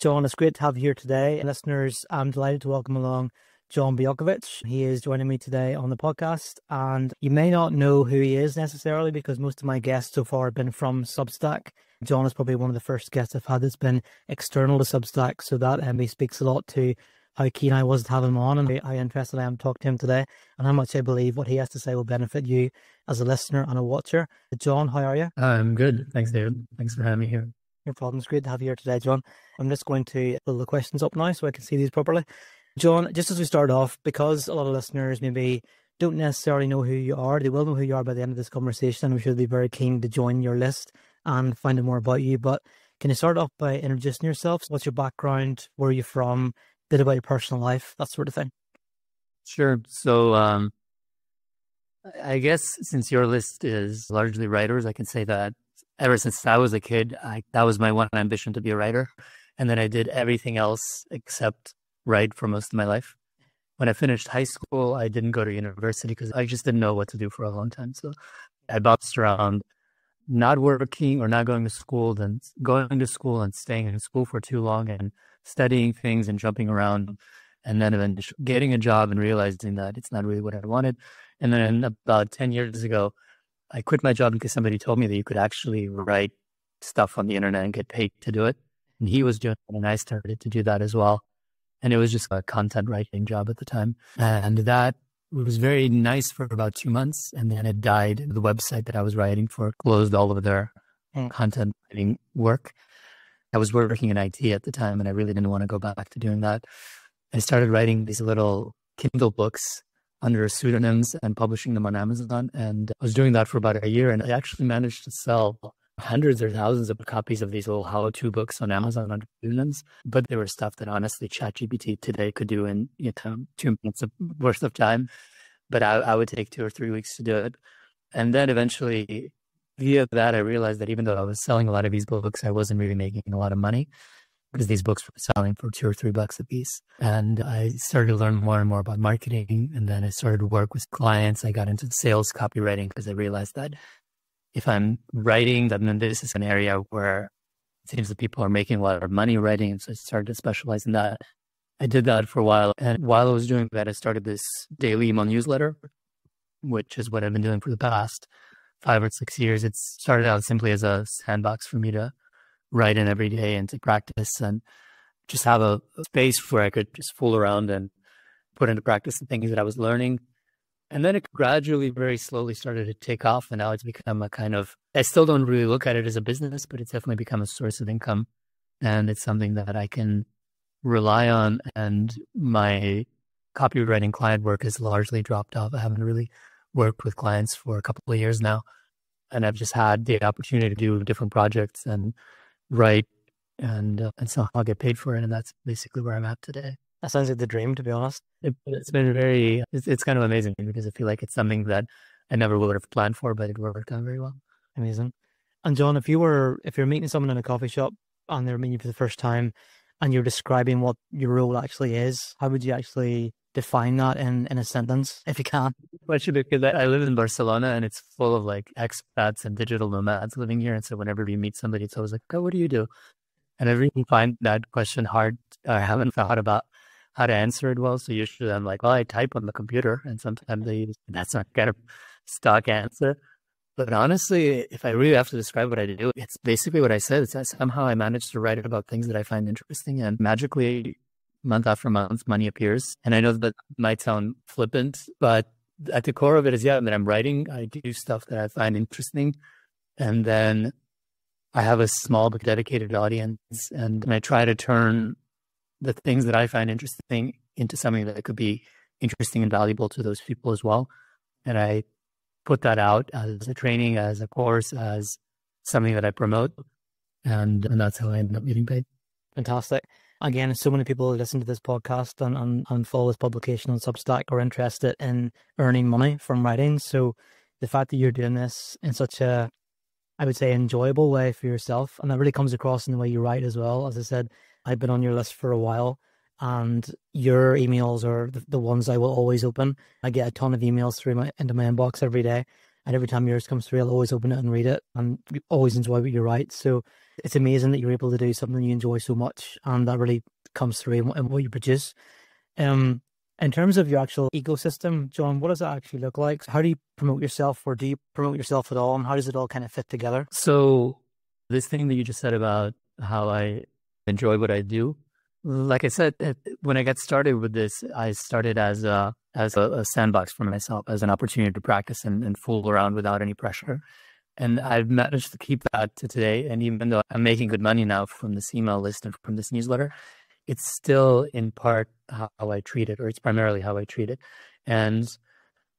John, it's great to have you here today. Listeners, I'm delighted to welcome along John Bejakovic. He is joining me today on the podcast, and you may not know who he is necessarily because most of my guests so far have been from Substack. John is probably one of the first guests I've had that's been external to Substack, so that speaks a lot to how keen I was to have him on and how interested I am to talk to him today and how much I believe what he has to say will benefit you as a listener and a watcher. John, how are you? I'm good. Thanks, David. Thanks for having me here. No problem. It's great to have you here today, John. I'm just going to pull the questions up now so I can see these properly. John, just as we start off, because a lot of listeners maybe don't necessarily know who you are, they will know who you are by the end of this conversation, and we should be very keen to join your list and find out more about you. But can you start off by introducing yourself? What's your background? Where are you from? A bit about your personal life, that sort of thing. Sure. So I guess since your list is largely writers, I can say that ever since I was a kid, that was my one ambition, to be a writer. And then I did everything else except write for most of my life. When I finished high school, I didn't go to university because I just didn't know what to do for a long time. So I bounced around, not working or not going to school, then going to school and staying in school for too long and studying things and jumping around, and then eventually getting a job and realizing that it's not really what I wanted. And then about 10 years ago, I quit my job because somebody told me that you could actually write stuff on the internet and get paid to do it. And he was doing it, and I started to do that as well. And it was just a content writing job at the time. And that was very nice for about 2 months. And then it died. The website that I was writing for closed all of their content writing work. I was working in IT at the time, and I really didn't want to go back to doing that. I started writing these little Kindle books under pseudonyms and publishing them on Amazon. And I was doing that for about a year, and I actually managed to sell hundreds or thousands of copies of these little how-to books on Amazon under pseudonyms. But they were stuff that honestly ChatGPT today could do in 2 minutes worth of time. But I would take 2 or 3 weeks to do it. And then eventually, via that, I realized that even though I was selling a lot of these books, I wasn't really making a lot of money, because these books were selling for $2 or $3 a piece. And I started to learn more and more about marketing. And then I started to work with clients. I got into sales copywriting because I realized that if I'm writing, then this is an area where it seems that people are making a lot of money writing. And so I started to specialize in that. I did that for a while. And while I was doing that, I started this daily email newsletter, which is what I've been doing for the past 5 or 6 years. It started out simply as a sandbox for me to write in every day and to practice and just have a space where I could just fool around and put into practice the things that I was learning. And then it gradually, very slowly started to take off. And now it's become a kind of, I still don't really look at it as a business, but it's definitely become a source of income. And it's something that I can rely on. And my copywriting client work has largely dropped off. I haven't really worked with clients for a couple of years now. And I've just had the opportunity to do different projects and write, and so I'll get paid for it. And that's basically where I'm at today. That sounds like the dream, to be honest. It's been it's kind of amazing because I feel like it's something that I never would have planned for, but it worked out very well. Amazing. And John, if you're meeting someone in a coffee shop and they're meeting you for the first time and you're describing what your role actually is, how would you actually define that in a sentence, if you can? Because I live in Barcelona and it's full of like expats and digital nomads living here. And so whenever you meet somebody, it's always like, oh, what do you do? And I really find that question hard. I haven't thought about how to answer it well. So usually I'm like, well, I type on the computer, and sometimes that's not kind of stock answer. But honestly, if I really have to describe what I do, it's basically what I said. It's that somehow I managed to write about things that I find interesting, and magically, month after month, money appears. And I know that might sound flippant, but at the core of it is, that I'm writing. I do stuff that I find interesting. And then I have a small but dedicated audience, and I try to turn the things that I find interesting into something that could be interesting and valuable to those people as well. And I put that out as a training, as a course, as something that I promote. And that's how I end up getting paid. Fantastic. Again, so many people who listen to this podcast and follow this publication on Substack are interested in earning money from writing. So the fact that you're doing this in such a, I would say, enjoyable way for yourself, and that really comes across in the way you write as well. As I said, I've been on your list for a while, and your emails are the ones I will always open. I get a ton of emails into my inbox every day, And every time yours comes through, I'll always open it and read it and always enjoy what you write. So it's amazing that you're able to do something you enjoy so much, and that really comes through in what you produce. In terms of your actual ecosystem, John, what does that actually look like? How do you promote yourself, or do you promote yourself at all? And how does it all kind of fit together? So this thing that you just said about how I enjoy what I do, like I said, when I got started with this, I started as a sandbox for myself, as an opportunity to practice and fool around without any pressure. And I've managed to keep that to today. And even though I'm making good money now from this email list and from this newsletter, it's still in part how I treat it, or it's primarily how I treat it. And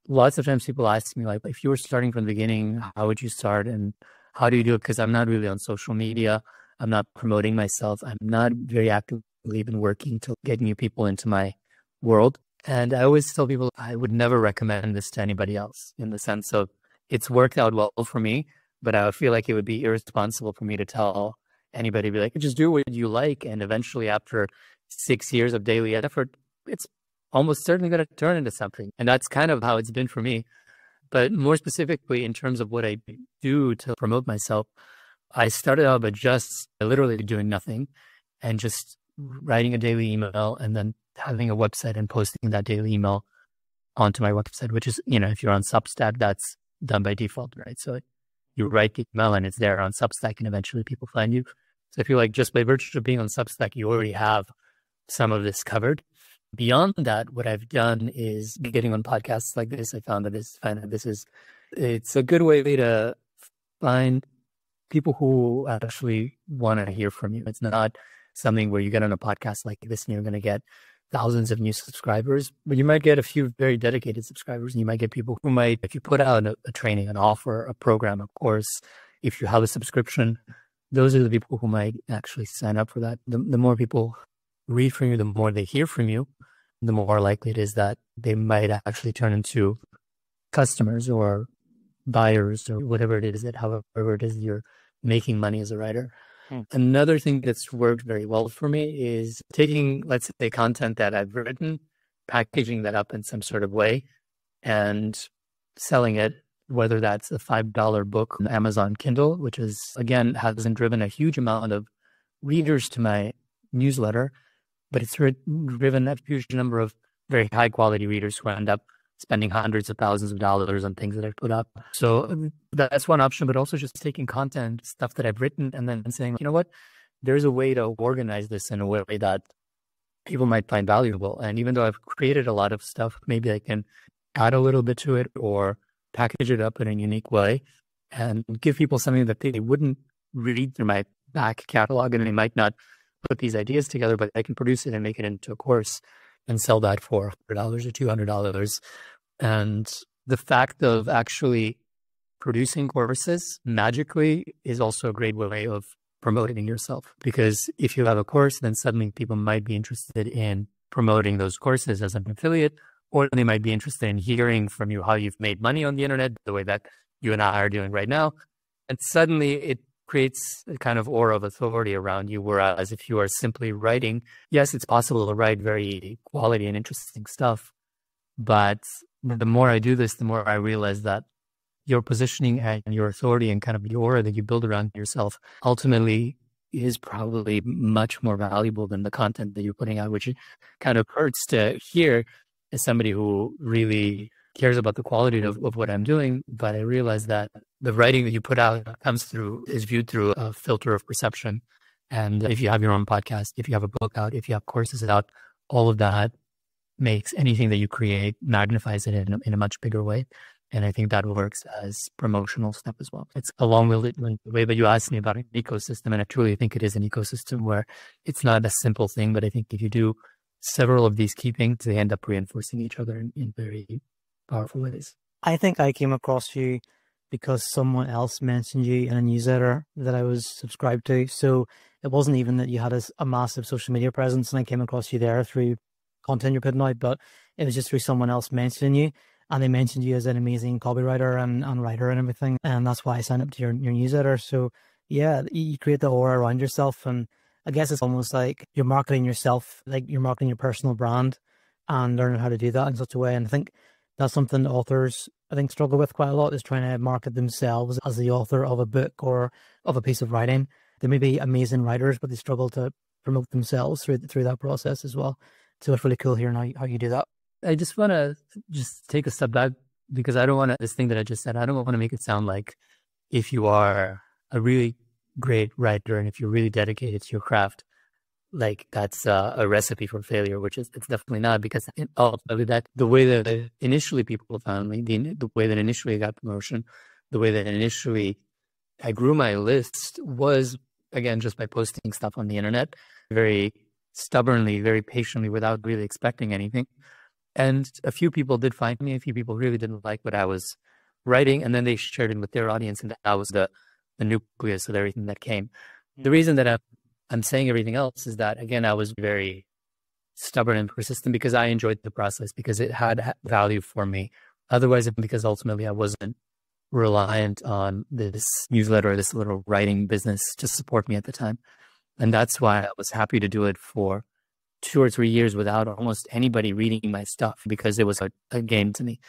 lots of times people ask me, like, if you were starting from the beginning, how would you start and how do you do it? Because I'm not really on social media. I'm not promoting myself. I'm not very actively even working to get new people into my world. And I always tell people I would never recommend this to anybody else, in the sense of it's worked out well for me, but I would feel like it would be irresponsible for me to tell anybody, be like, just do what you like. And eventually, after 6 years of daily effort, it's almost certainly going to turn into something. And that's kind of how it's been for me. But more specifically, in terms of what I do to promote myself, I started out by just literally doing nothing and just writing a daily email and then having a website and posting that daily email onto my website, which is, if you're on Substack, that's done by default, right? So you write the email and it's there on Substack, and eventually people find you. So I feel like just by virtue of being on Substack, you already have some of this covered. Beyond that, what I've done is getting on podcasts like this. I found that it's a good way to find people who actually want to hear from you. It's not something where you get on a podcast like this and you're going to get thousands of new subscribers, but you might get a few very dedicated subscribers, and you might get people who might, if you put out a training, an offer, a program, a course, if you have a subscription, those are the people who might actually sign up for that. The more people read from you, the more they hear from you, the more likely it is that they might actually turn into customers or buyers or whatever it is however it is you're making money as a writer. Another thing that's worked very well for me is taking, let's say, content that I've written, packaging that up in some sort of way and selling it, whether that's a $5 book on Amazon Kindle, which again, hasn't driven a huge amount of readers to my newsletter, but it's driven a huge number of very high quality readers who end up spending hundreds of thousands of dollars on things that I've put up. So that's one option, but also just taking content, stuff that I've written, and then saying, you know what, there's a way to organize this in a way that people might find valuable. And even though I've created a lot of stuff, maybe I can add a little bit to it or package it up in a unique way and give people something that they wouldn't read through my back catalog, and they might not put these ideas together, but I can produce it and make it into a course and sell that for $100 or $200. And the fact of actually producing courses magically is also a great way of promoting yourself. Because if you have a course, then suddenly people might be interested in promoting those courses as an affiliate, or they might be interested in hearing from you how you've made money on the internet, the way that you and I are doing right now. And suddenly it creates a kind of aura of authority around you. Whereas if you are simply writing, yes, it's possible to write very quality and interesting stuff. But the more I do this, the more I realize that your positioning and your authority and kind of the aura that you build around yourself ultimately is probably much more valuable than the content that you're putting out, which kind of hurts to hear as somebody who really cares about the quality of what I'm doing. But I realize that the writing that you put out is viewed through a filter of perception. And if you have your own podcast, if you have a book out, if you have courses out, all of that makes anything that you create, magnifies it in a much bigger way. And I think that works as promotional step as well. It's along with the way that you asked me about an ecosystem, and I truly think it is an ecosystem where it's not a simple thing, but I think if you do several of these key things, they end up reinforcing each other in very powerful ways. I think I came across you because someone else mentioned you in a newsletter that I was subscribed to. So it wasn't even that you had a massive social media presence and I came across you there through content you're putting out, but it was just through someone else mentioning you. And they mentioned you as an amazing copywriter and writer and everything. And that's why I signed up to your newsletter. So yeah, you create the aura around yourself. And I guess it's almost like you're marketing yourself, like you're marketing your personal brand and learning how to do that in such a way. And I think That's something authors, I think, struggle with quite a lot, is trying to market themselves as the author of a book or of a piece of writing. They may be amazing writers, but they struggle to promote themselves through that process as well. So it's really cool hearing how you do that. I just want to just take a step back, because I don't want to, this thing that I just said, I don't want to make it sound like if you are a really great writer and if you're really dedicated to your craft, like that's a recipe for failure, which it's definitely not, because ultimately that the way that initially people found me, the way that initially I got promotion, the way that initially I grew my list was, again, just by posting stuff on the internet, very stubbornly, very patiently, without really expecting anything. And a few people did find me. A few people really didn't like what I was writing, and then they shared it with their audience, and that was the nucleus of everything that came. The reason that I'm saying everything else is that, again, I was very stubborn and persistent because I enjoyed the process, because it had value for me. Otherwise, because ultimately I wasn't reliant on this newsletter or this little writing business to support me at the time. And that's why I was happy to do it for 2 or 3 years without almost anybody reading my stuff, because it was a game to me.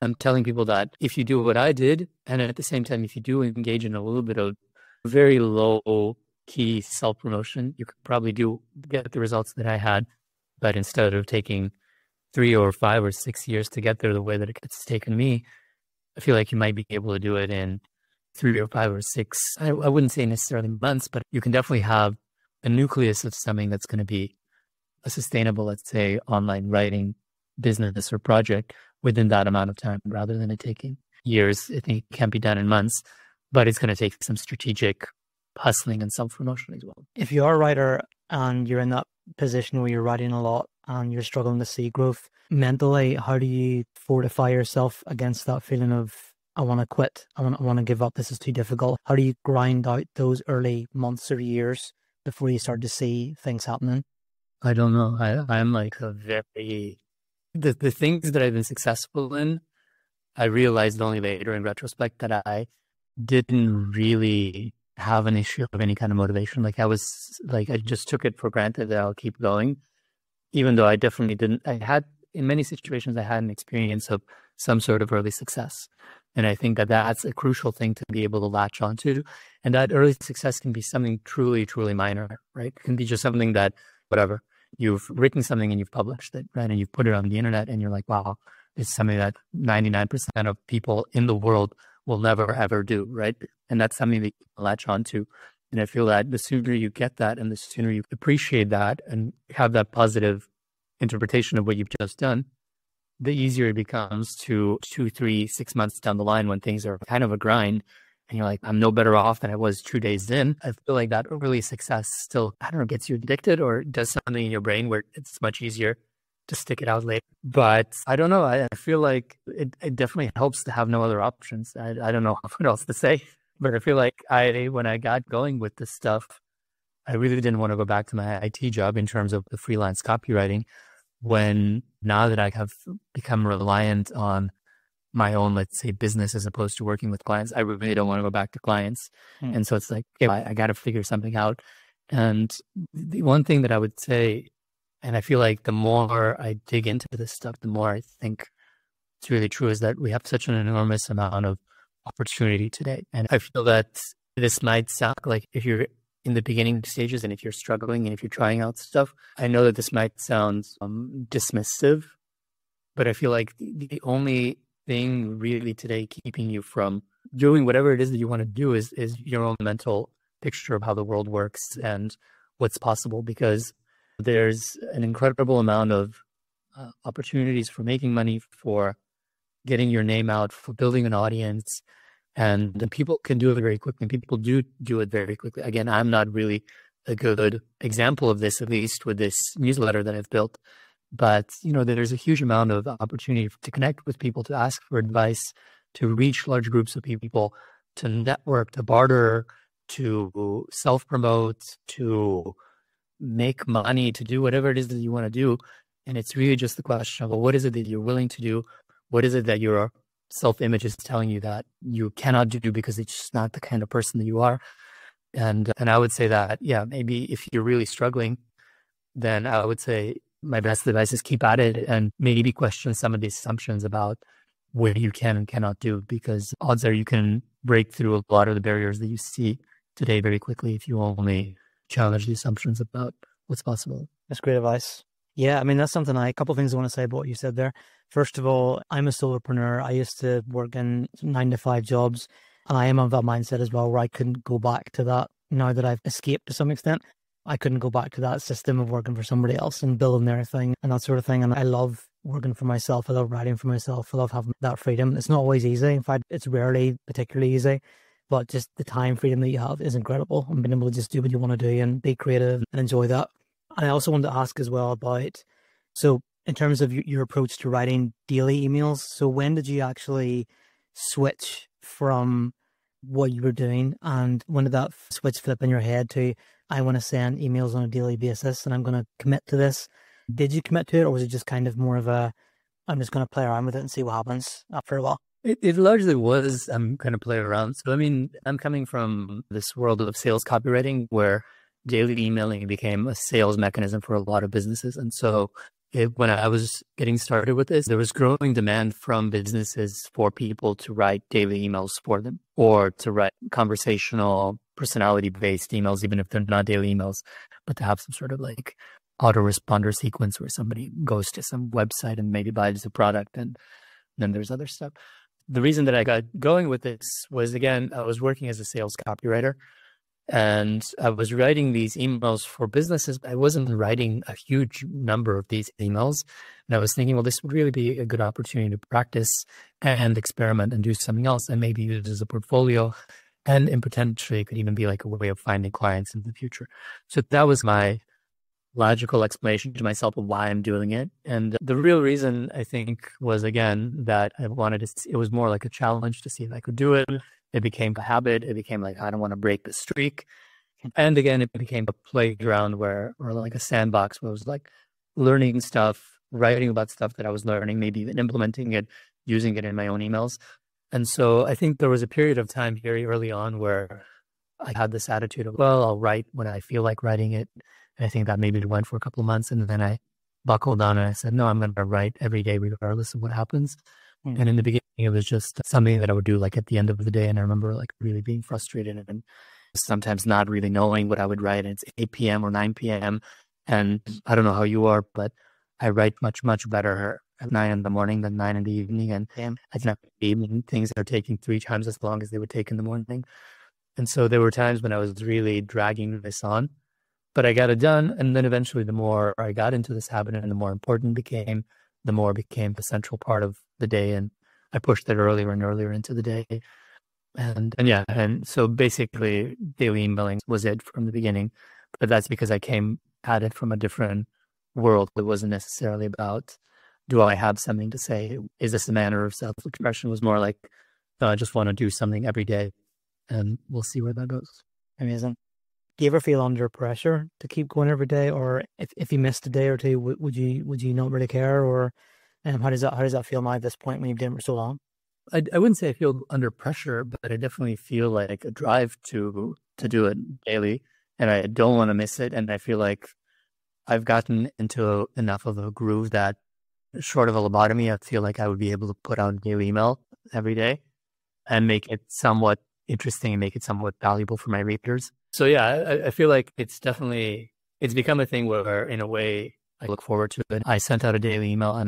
I'm telling people that if you do what I did, and at the same time, if you do engage in a little bit of very low key self-promotion, you could probably get the results that I had. But instead of taking 3 or 5 or 6 years to get there the way that it's taken me, I feel like you might be able to do it in 3 or 5 or 6, I wouldn't say necessarily months, but you can definitely have a nucleus of something that's going to be a sustainable, let's say, online writing business or project within that amount of time, rather than it taking years. I think it can be done in months, but it's going to take some strategic hustling and self-promotion as well. If you are a writer and you're in that position where you're writing a lot and you're struggling to see growth mentally, how do you fortify yourself against that feeling of, I want to quit, I want to give up, this is too difficult? How do you grind out those early months or years before you start to see things happening? I don't know. I'm like a very, the things that I've been successful in, I realized only later in retrospect that I didn't really have an issue of any kind of motivation. Like I just took it for granted that I'll keep going, even though I definitely didn't. In many situations, I had an experience of some sort of early success. And I think that that's a crucial thing to be able to latch onto. And that early success can be something truly, truly minor, right? It can be just something that, whatever, you've written something and you've published it, right? And you've put it on the internet and you're like, wow, it's something that 99% of people in the world will never, ever do, right? And that's something that you can latch onto. And I feel that the sooner you get that and the sooner you appreciate that and have that positive interpretation of what you've just done, the easier it becomes to 2, 3, 6 months down the line when things are kind of a grind and you're like, I'm no better off than I was 2 days in. I feel like that early success still, I don't know, gets you addicted or does something in your brain where it's much easier to stick it out later. But I don't know. I feel like it definitely helps to have no other options. I don't know what else to say, but I feel like when I got going with this stuff, I really didn't want to go back to my IT job in terms of the freelance copywriting, when now that I have become reliant on my own, let's say, business as opposed to working with clients, I really don't want to go back to clients. And so it's like, okay, I got to figure something out. And the one thing that I would say, and I feel like the more I dig into this stuff, the more I think it's really true, is that we have such an enormous amount of opportunity today. And I feel that this might sound like, if you're in the beginning stages and if you're struggling and if you're trying out stuff, I know that this might sound dismissive, but I feel like the only thing really today keeping you from doing whatever it is that you want to do is your own mental picture of how the world works and what's possible, because there's an incredible amount of opportunities for making money, for getting your name out, for building an audience. And people can do it very quickly. People do it very quickly. Again, I'm not really a good example of this, at least with this newsletter that I've built. But, there's a huge amount of opportunity to connect with people, to ask for advice, to reach large groups of people, to network, to barter, to self-promote, to make money, to do whatever it is that you want to do. And it's really just the question of, well, what is it that you're willing to do? What is it that your self-image is telling you that you cannot do because it's just not the kind of person that you are? And I would say that, yeah, maybe if you're really struggling, then I would say my best advice is keep at it and maybe question some of these assumptions about what you can and cannot do, because odds are you can break through a lot of the barriers that you see today very quickly if you only challenge the assumptions about what's possible. That's great advice. Yeah, I mean, that's something a couple of things I want to say about what you said there. First of all, I'm a solopreneur. I used to work in 9 to 5 jobs, and I am of that mindset as well, where I couldn't go back to that now that I've escaped to some extent. I couldn't go back to that system of working for somebody else and building their thing and that sort of thing. And I love working for myself. I love writing for myself. I love having that freedom. It's not always easy. In fact, it's rarely particularly easy, but just the time freedom that you have is incredible. And being able to just do what you want to do and be creative and enjoy that. And I also wanted to ask as well about, so in terms of your approach to writing daily emails, so when did you actually switch from what you were doing, and when did that switch flip in your head to, I want to send emails on a daily basis and I'm going to commit to this? Did you commit to it, or was it just kind of more of a, I'm just going to play around with it and see what happens after a while? It largely was, I'm kind of playing around. So, I mean, I'm coming from this world of sales copywriting where daily emailing became a sales mechanism for a lot of businesses. And so when I was getting started with this, there was growing demand from businesses for people to write daily emails for them, or to write conversational, personality-based emails, even if they're not daily emails, but to have some sort of like autoresponder sequence where somebody goes to some website and maybe buys a product, and then there's other stuff. The reason that I got going with this was, again, I was working as a sales copywriter, and I was writing these emails for businesses. I wasn't writing a huge number of these emails. And I was thinking, well, this would really be a good opportunity to practice and experiment and do something else, and maybe use it as a portfolio. And potentially it could even be like a way of finding clients in the future. So that was my logical explanation to myself of why I'm doing it. And the real reason, I think, was, again, that I wanted to, it was more like a challenge to see if I could do it. It became a habit. It became like, I don't want to break the streak. And again, it became a playground or like a sandbox where I was like learning stuff, writing about stuff that I was learning, maybe even implementing it, using it in my own emails. And so I think there was a period of time very early on where I had this attitude of, well, I'll write when I feel like writing it. And I think that maybe it went for a couple of months. And then I buckled down and I said, no, I'm going to write every day regardless of what happens. And in the beginning, it was just something that I would do like at the end of the day. And I remember like really being frustrated and sometimes not really knowing what I would write. And it's 8 p.m. or 9 p.m. And I don't know how you are, but I write much, much better at 9 in the morning than 9 in the evening. And I can have evening things that are taking 3 times as long as they would take in the morning. And so there were times when I was really dragging this on, but I got it done. And then eventually the more I got into this habit and the more important it became, the more it became the central part of the day. And I pushed it earlier and earlier into the day. And so basically daily emailing was it from the beginning, but that's because I came at it from a different world. It wasn't necessarily about, do I have something to say? Is this a manner of self-expression? It was more like, no, I just want to do something every day and we'll see where that goes. Amazing. Do you ever feel under pressure to keep going every day, or if you missed a day or two, would you not really care, or how does that feel now at this point when you've done it for so long? I wouldn't say I feel under pressure, but I definitely feel like a drive to do it daily, and I don't want to miss it. And I feel like I've gotten into enough of a groove that, short of a lobotomy, I feel like I would be able to put out a daily email every day and make it somewhat interesting and make it somewhat valuable for my readers. So yeah, I feel like it's become a thing where, in a way, I look forward to it. I sent out a daily email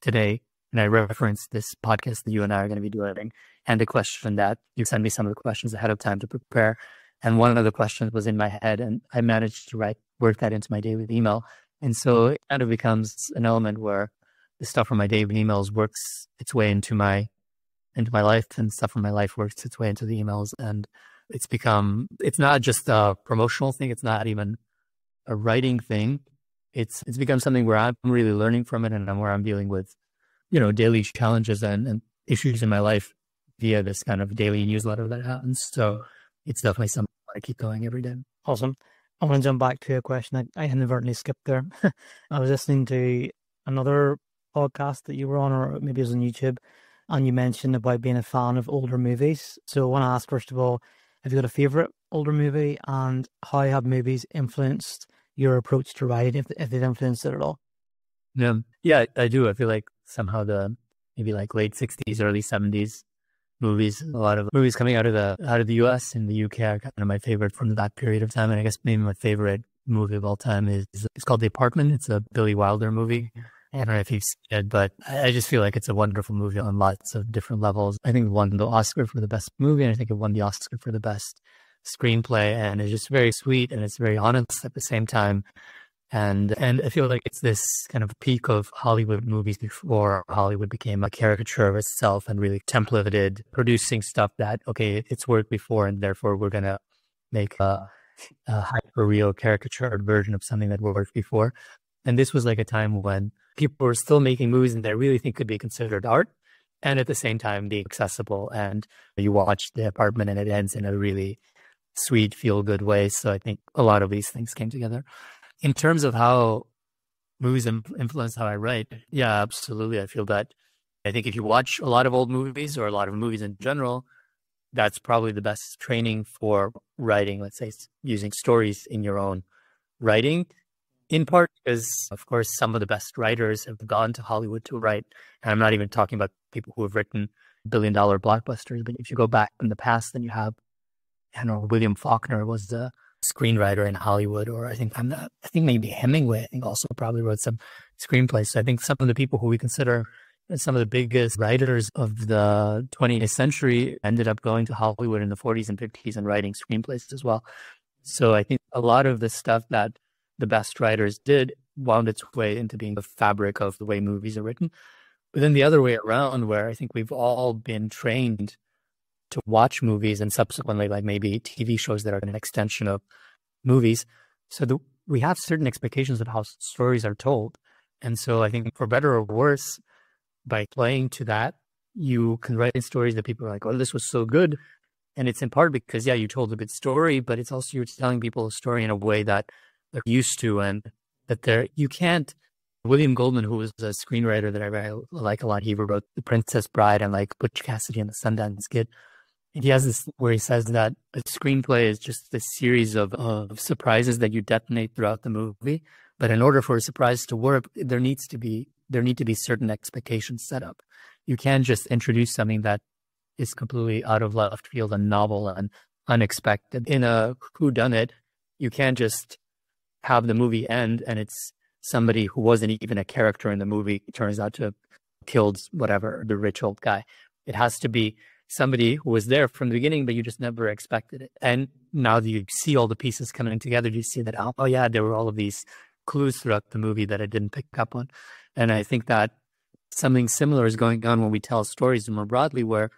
today, and I referenced this podcast that you and I are going to be doing, and the question that you sent me some of the questions ahead of time to prepare. And one of the questions was in my head, and I managed to work that into my daily email. And so it kind of becomes an element where the stuff from my daily emails works its way into my life, and stuff from my life works its way into the emails. And it's not just a promotional thing. It's not even a writing thing. It's become something where I'm really learning from it, and where I'm dealing with, daily challenges and issues in my life via this kind of daily newsletter that happens. So it's definitely something I keep going every day. Awesome. I want to jump back to a question I inadvertently skipped there. I was listening to another podcast that you were on, or maybe it was on YouTube, and you mentioned about being a fan of older movies. So I want to ask, first of all, have you got a favorite older movie, and how have movies influenced your approach to writing, if they've influenced it at all? Yeah, I do. I feel like somehow the maybe like late 60s, early 70s movies. A lot of movies coming out of the US and the UK are kind of my favorite from that period of time. And I guess maybe my favorite movie of all time is it's called The Apartment. It's a Billy Wilder movie. I don't know if you've seen it, but I just feel like it's a wonderful movie on lots of different levels. I think it won the Oscar for the best movie, and I think it won the Oscar for the best screenplay. And it's just very sweet, and it's very honest at the same time. And I feel like it's this kind of peak of Hollywood movies before Hollywood became a caricature of itself and really templated, producing stuff that, okay, it's worked before, and therefore we're going to make a hyper-real caricatured version of something that worked before. And this was like a time when people were still making movies and they really think could be considered art, and at the same time being accessible. And you watch The Apartment and it ends in a really sweet, feel-good way. So I think a lot of these things came together. In terms of how movies influence how I write, yeah, absolutely. I feel that. I think if you watch a lot of old movies or a lot of movies in general, that's probably the best training for writing, let's say, using stories in your own writing. In part because, of course, some of the best writers have gone to Hollywood to write. And I'm not even talking about people who have written billion-dollar blockbusters, but if you go back in the past, then you have, I don't know, William Faulkner was the screenwriter in Hollywood, or I think maybe Hemingway, I think also probably wrote some screenplays. So I think some of the people who we consider some of the biggest writers of the 20th century ended up going to Hollywood in the 40s and 50s and writing screenplays as well. So I think a lot of the stuff that the best writers did wound its way into being the fabric of the way movies are written. But then the other way around, where I think we've all been trained to watch movies and subsequently like maybe TV shows that are an extension of movies. So we have certain expectations of how stories are told. And so I think for better or worse, by playing to that, you can write stories that people are like, oh, this was so good. And it's in part because, yeah, you told a good story, but it's also you're telling people a story in a way that they're used to, and that you can't. William Goldman, who was a screenwriter that I very like a lot, he wrote The Princess Bride and like Butch Cassidy and the Sundance Kid. And he has this where he says that a screenplay is just a series of surprises that you detonate throughout the movie. But in order for a surprise to work, there need to be certain expectations set up. You can't just introduce something that is completely out of left field and novel and unexpected. In a whodunit, you can't just have the movie end and it's somebody who wasn't even a character in the movie turns out to have killed whatever, the rich old guy. It has to be somebody who was there from the beginning, but you just never expected it. And now that you see all the pieces coming together, you see that, oh yeah, there were all of these clues throughout the movie that I didn't pick up on. And I think that something similar is going on when we tell stories more broadly, where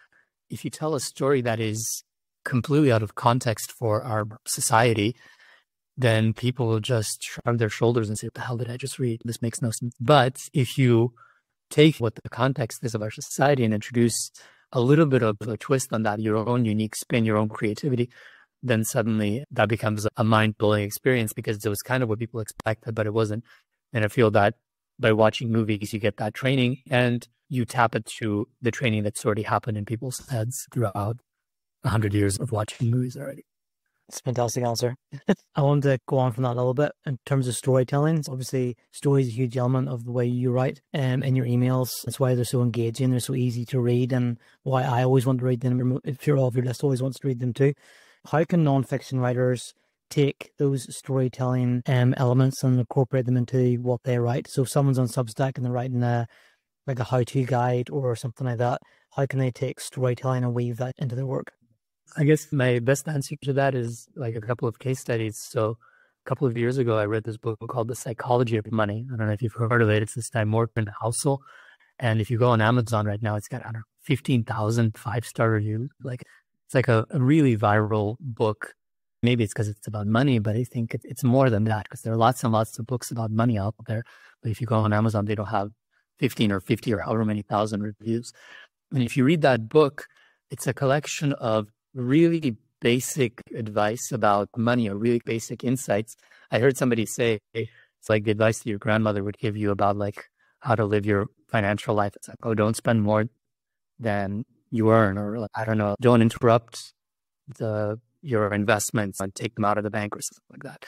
if you tell a story that is completely out of context for our society, then people will just shrug their shoulders and say, what the hell did I just read? This makes no sense. But if you take what the context is of our society and introduce a little bit of a twist on that, your own unique spin, your own creativity, then suddenly that becomes a mind-blowing experience because it was kind of what people expected, but it wasn't. And I feel that by watching movies, you get that training and you tap into the training that's already happened in people's heads throughout 100 years of watching movies already. It's a fantastic answer. I wanted to go on from that a little bit in terms of storytelling. Obviously, story is a huge element of the way you write in your emails. That's why they're so engaging. They're so easy to read, and why I always want to read them. If you're all of your list always wants to read them too. How can non-fiction writers take those storytelling elements and incorporate them into what they write? So if someone's on Substack and they're writing like a how-to guide or something like that, how can they take storytelling and weave that into their work? I guess my best answer to that is like a couple of case studies. So a couple of years ago, I read this book called The Psychology of Money. I don't know if you've heard of it. It's this Time Morton Housel. And if you go on Amazon right now, it's got, I don't know, 15,000 5-star reviews. Like it's like a really viral book. Maybe it's because it's about money, but I think it's more than that because there are lots and lots of books about money out there. But if you go on Amazon, they don't have 15 or 50 or however many thousand reviews. And if you read that book, it's a collection of really basic advice about money or really basic insights. I heard somebody say it's like the advice that your grandmother would give you about like how to live your financial life. It's like, oh, don't spend more than you earn, or like, I don't know, don't interrupt your investments and take them out of the bank or something like that.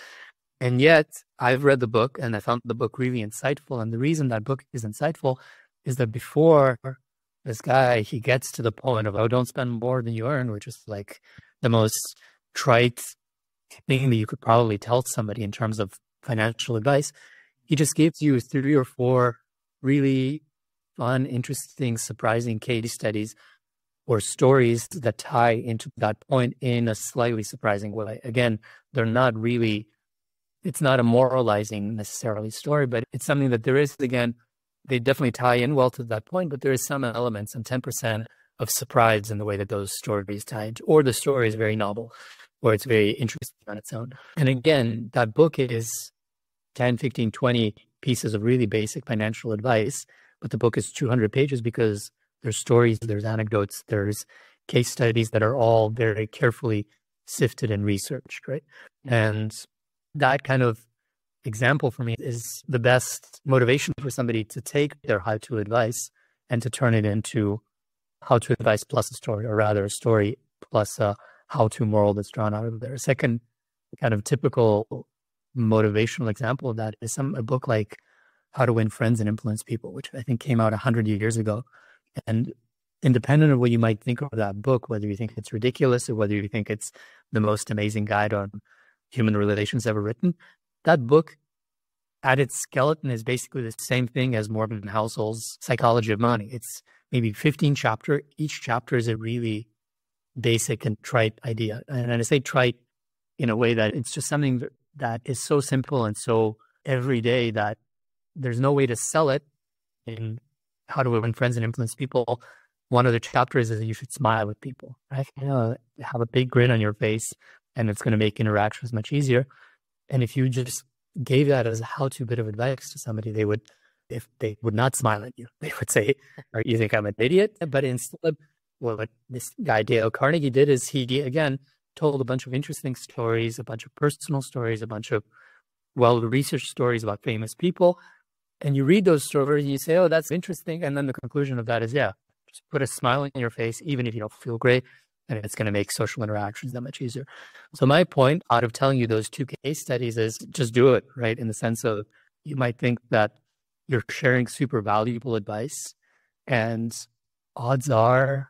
And yet I've read the book and I found the book really insightful. And the reason that book is insightful is that before this guy, he gets to the point of, oh, don't spend more than you earn, which is like the most trite thing that you could probably tell somebody in terms of financial advice. He just gives you 3 or 4 really fun, interesting, surprising case studies or stories that tie into that point in a slightly surprising way. Again, they're not really, it's not a moralizing necessarily story, but it's something that there is, again, they definitely tie in well to that point, but there is some elements, some 10% of surprise in the way that those stories tie into, or the story is very novel, or it's very interesting on its own. And again, that book is 10, 15, 20 pieces of really basic financial advice, but the book is 200 pages because there's stories, there's anecdotes, there's case studies that are all very carefully sifted and researched, right? And that kind of example for me is the best motivation for somebody to take their how-to advice and to turn it into how-to advice plus a story, or rather a story plus a how-to moral that's drawn out of there. A second kind of typical motivational example of that is a book like How to Win Friends and Influence People, which I think came out 100 years ago. And independent of what you might think of that book, whether you think it's ridiculous or whether you think it's the most amazing guide on human relations ever written, that book at its skeleton is basically the same thing as Morgan Housel's Psychology of Money. It's maybe 15 chapters. Each chapter is a really basic and trite idea. And I say trite in a way that it's just something that is so simple and so everyday that there's no way to sell it. In How to Win Friends and Influence People, one of the chapters is that you should smile with people, right? You know, have a big grin on your face, and it's going to make interactions much easier. And if you just gave that as a how-to bit of advice to somebody, they would, if they would not smile at you, they would say, "Or you think I'm an idiot?" But instead, well, what this guy Dale Carnegie did is he again told a bunch of interesting stories, a bunch of personal stories, a bunch of well-researched stories about famous people. And you read those stories and you say, oh, that's interesting. And then the conclusion of that is, yeah, just put a smile on your face, even if you don't feel great. And it's going to make social interactions that much easier. So my point out of telling you those 2 case studies is just do it, right? In the sense of, you might think that you're sharing super valuable advice, and odds are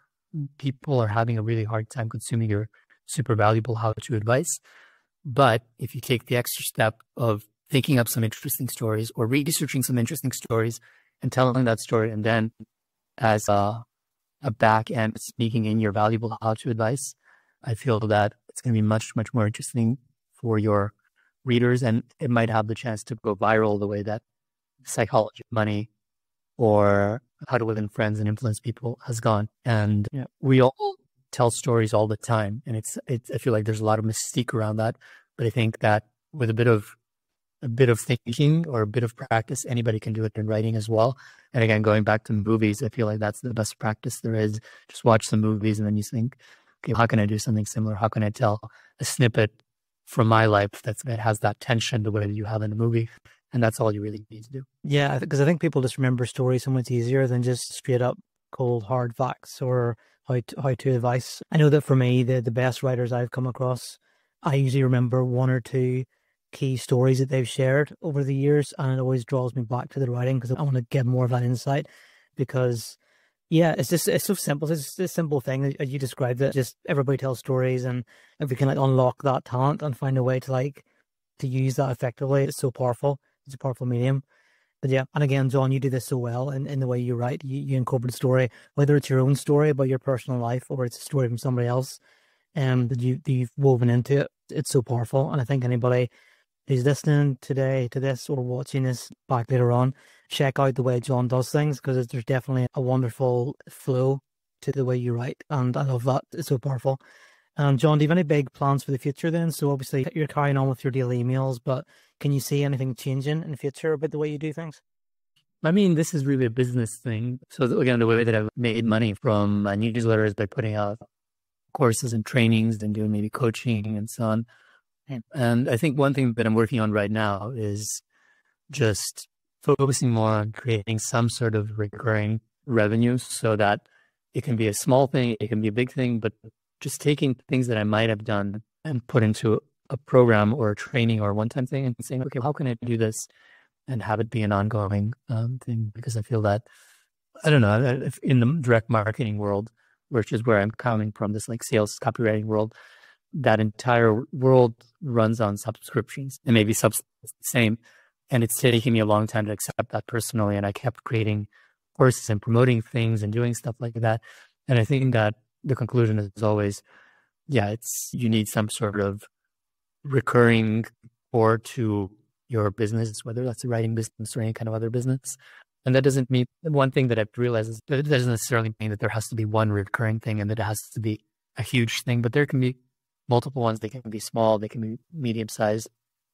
people are having a really hard time consuming your super valuable how-to advice. But if you take the extra step of thinking up some interesting stories or researching some interesting stories and telling that story, and then as a back end speaking in your valuable how-to advice, I feel that it's going to be much, much more interesting for your readers, and it might have the chance to go viral the way that Psychology of Money or How to Win Friends and Influence People has gone. And we all tell stories all the time, and I feel like there's a lot of mystique around that. But I think that with a bit of thinking or a bit of practice, anybody can do it in writing as well. And again, going back to movies, I feel like that's the best practice there is. Just watch some movies and then you think, okay, how can I do something similar? How can I tell a snippet from my life that has that tension the way that you have in a movie? And that's all you really need to do. Yeah, because I think people just remember stories so much easier than just straight up cold hard facts or how to advice. I know that for me, the best writers I've come across, I usually remember 1 or 2 key stories that they've shared over the years, and it always draws me back to the writing because I want to get more of that insight. Because it's so simple. It's just a simple thing as you described it. Just everybody tells stories, and if we can unlock that talent and find a way to use that effectively, it's so powerful. It's a powerful medium. But yeah, and again, John, you do this so well in the way you write. You incorporate a story, whether it's your own story about your personal life or it's a story from somebody else, that you've woven into it. It's so powerful, and I think anybody who's listening today to this or watching this back later on, check out the way John does things, because there's definitely a wonderful flow to the way you write, and I love that. It's so powerful. John, do you have any big plans for the future then? So obviously you're carrying on with your daily emails, but can you see anything changing in the future about the way you do things? I mean, this is really a business thing. So again, the way that I've made money from my newsletters by putting out courses and trainings and doing maybe coaching and so on. And I think one thing that I'm working on right now is just focusing more on creating some sort of recurring revenue so that it can be a small thing, it can be a big thing, but just taking things that I might have done and put into a program or a training or a one-time thing and saying, okay, how can I do this and have it be an ongoing thing? Because I feel that I don't know, in the direct marketing world, which is where I'm coming from, this like sales copywriting world, that entire world runs on subscriptions, and maybe subs the same. And it's taking me a long time to accept that personally. And I kept creating courses and promoting things and doing stuff like that. And I think that the conclusion is always, yeah, you need some sort of recurring core to your business, whether that's a writing business or any kind of other business. And that doesn't mean, one thing that I've realized is that it doesn't necessarily mean that there has to be one recurring thing and that it has to be a huge thing, but there can be multiple ones. They can be small, they can be medium sized.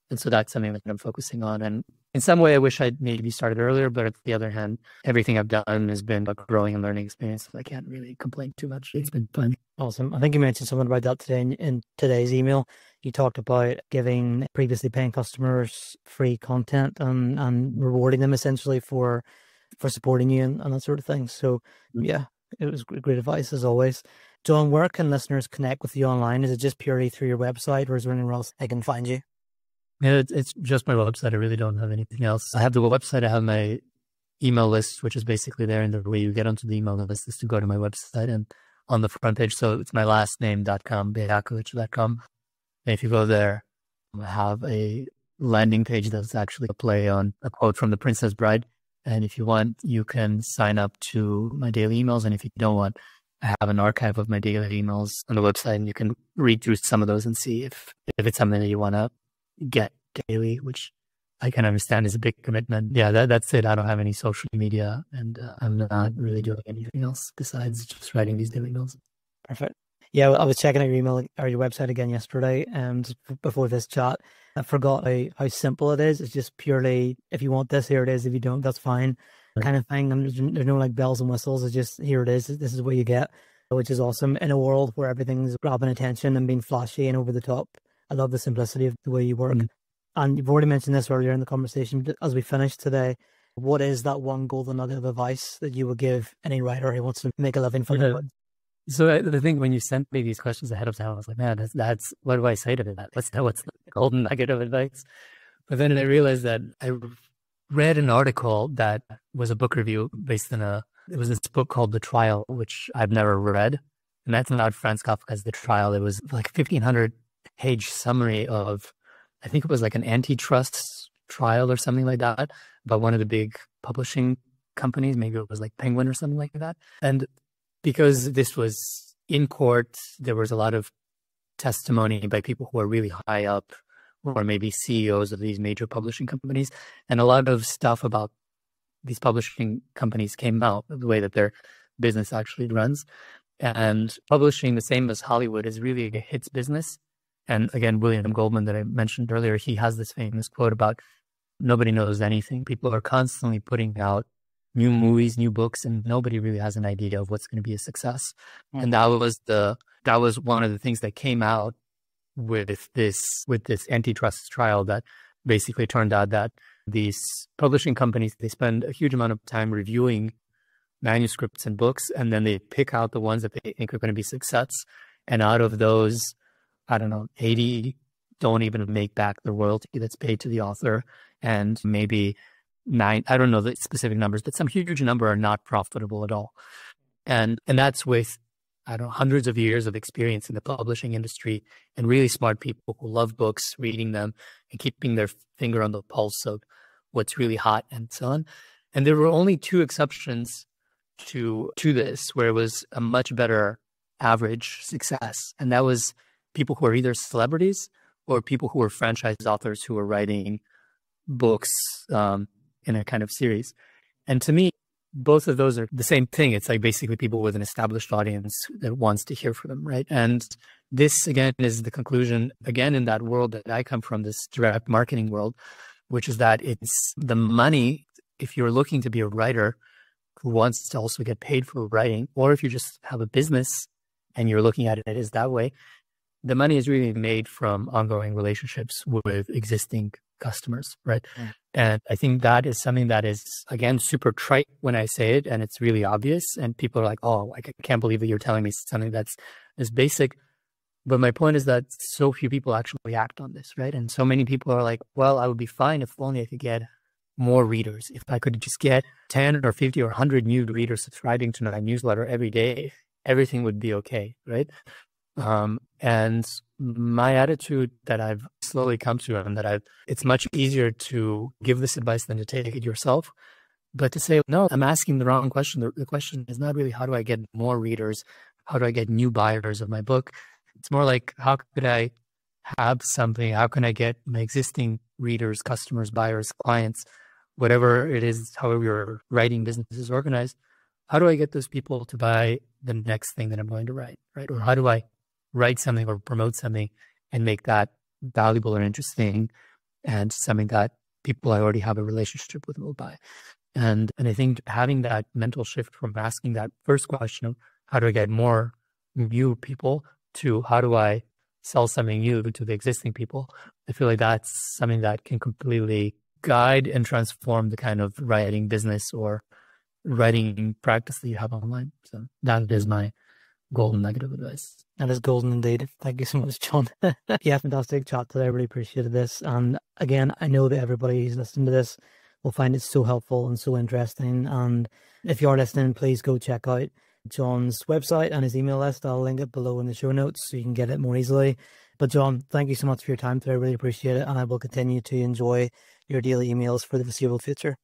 And so that's something that I'm focusing on. And in some way, I wish I'd maybe started earlier, but at the other hand, everything I've done has been a growing and learning experience. So I can't really complain too much. It's been fun. Awesome. I think you mentioned something about that today in today's email. You talked about giving previously paying customers free content and rewarding them essentially for supporting you and that sort of thing. So yeah, it was great advice as always. John, where can listeners connect with you online? Is it just purely through your website, or is there anywhere else they can find you? Yeah, it's just my website. I really don't have anything else. I have the website. I have my email list, which is basically there. And the way you get onto the email list is to go to my website and on the front page. So it's my last name.com, Bejakovic.com. And if you go there, I have a landing page that's actually a play on a quote from The Princess Bride. And if you want, you can sign up to my daily emails. And if you don't want, I have an archive of my daily emails on the website, and you can read through some of those and see if it's something that you want to get daily, which I can understand is a big commitment. Yeah, that's it. I don't have any social media, and I'm not really doing anything else besides just writing these daily emails. Perfect. Yeah, I was checking out your email or your website again yesterday, before this chat. I forgot how simple it is. It's just purely, if you want this, here it is. If you don't, that's fine, kind of thing. And there's no like bells and whistles. It's just, here it is. This is what you get, which is awesome in a world where everything's grabbing attention and being flashy and over the top. I love the simplicity of the way you work. And you've already mentioned this earlier in the conversation, but as we finish today, what is that one golden nugget of advice that you would give any writer who wants to make a living from it? So the thing, when you sent me these questions ahead of time, I was like, man, that's what do I say to that? What's the golden nugget of advice? But then I realized that I read an article that was a book review based on it was this book called The Trial, which I've never read. And that's not Franz Kafka's The Trial. It was like a 1,500-page summary of, I think it was like an antitrust trial or something like that, about one of the big publishing companies. Maybe it was like Penguin or something like that. And because this was in court, there was a lot of testimony by people who are really high up, or maybe CEOs of these major publishing companies. And a lot of stuff about these publishing companies came out, the way that their business actually runs. And publishing, the same as Hollywood, is really a hits business. And again, William Goldman that I mentioned earlier, he has this famous quote about nobody knows anything. People are constantly putting out new movies, new books, and nobody really has an idea of what's going to be a success. And that was one of the things that came out with this antitrust trial, that basically turned out that these publishing companies, they spend a huge amount of time reviewing manuscripts and books, and then they pick out the ones that they think are going to be success. And out of those, I don't know, 80 don't even make back the royalty that's paid to the author, and maybe 9, I don't know the specific numbers, but some huge number are not profitable at all. And that's with, I don't know, hundreds of years of experience in the publishing industry, and really smart people who love books, reading them, and keeping their finger on the pulse of what's really hot and so on. And there were only 2 exceptions to this, where it was a much better average success. And that was people who are either celebrities or people who were franchise authors who were writing books in a kind of series. And to me, both of those are the same thing. It's like basically people with an established audience that wants to hear from them, right? And this, again, is the conclusion, again, in that world that I come from, this direct marketing world, which is that it's the money, if you're looking to be a writer who wants to also get paid for writing, or if you just have a business and you're looking at it as that way, the money is really made from ongoing relationships with existing customers, right? And I think that is something that is, again, super trite when I say it, and it's really obvious. And people are like, oh, I can't believe that you're telling me something that's basic. But my point is that so few people actually act on this, right? And so many people are like, well, I would be fine if only I could get more readers. If I could just get 10 or 50 or 100 new readers subscribing to my newsletter every day, everything would be okay, right? And my attitude that I've slowly come to, and that it's much easier to give this advice than to take it yourself. But to say, no, I'm asking the wrong question. The question is not really how do I get more readers? How do I get new buyers of my book? It's more like, how could I have something? How can I get my existing readers, customers, buyers, clients, whatever it is, however your writing business is organized? How do I get those people to buy the next thing that I'm going to write, right? Or how do I write something or promote something and make that valuable or interesting and something that people I already have a relationship with will buy? And I think having that mental shift from asking that first question of how do I get more new people to how do I sell something new to the existing people, I feel like that's something that can completely guide and transform the kind of writing business or writing practice that you have online. So that is my golden nugget of advice. That is golden indeed. Thank you so much, John. Yeah, fantastic chat today. I really appreciated this. And again, I know that everybody who's listening to this will find it so helpful and so interesting. And if you are listening, please go check out John's website and his email list. I'll link it below in the show notes so you can get it more easily. But John, thank you so much for your time today. I really appreciate it. And I will continue to enjoy your daily emails for the foreseeable future.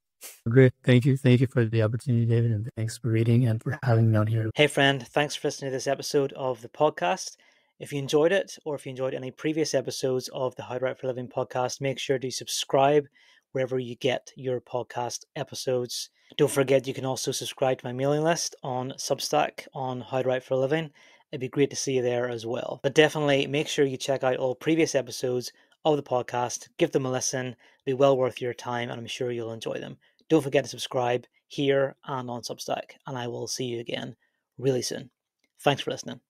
Great. Thank you. Thank you for the opportunity, David, and thanks for reading and for having me on here. Hey friend, thanks for listening to this episode of the podcast. If you enjoyed it, or if you enjoyed any previous episodes of the How to Write for a Living podcast, make sure to subscribe wherever you get your podcast episodes. Don't forget, you can also subscribe to my mailing list on Substack on How to Write for a Living. It'd be great to see you there as well. But definitely make sure you check out all previous episodes of the podcast. Give them a listen. It'll be well worth your time, and I'm sure you'll enjoy them. Don't forget to subscribe here and on Substack, and I will see you again really soon. Thanks for listening.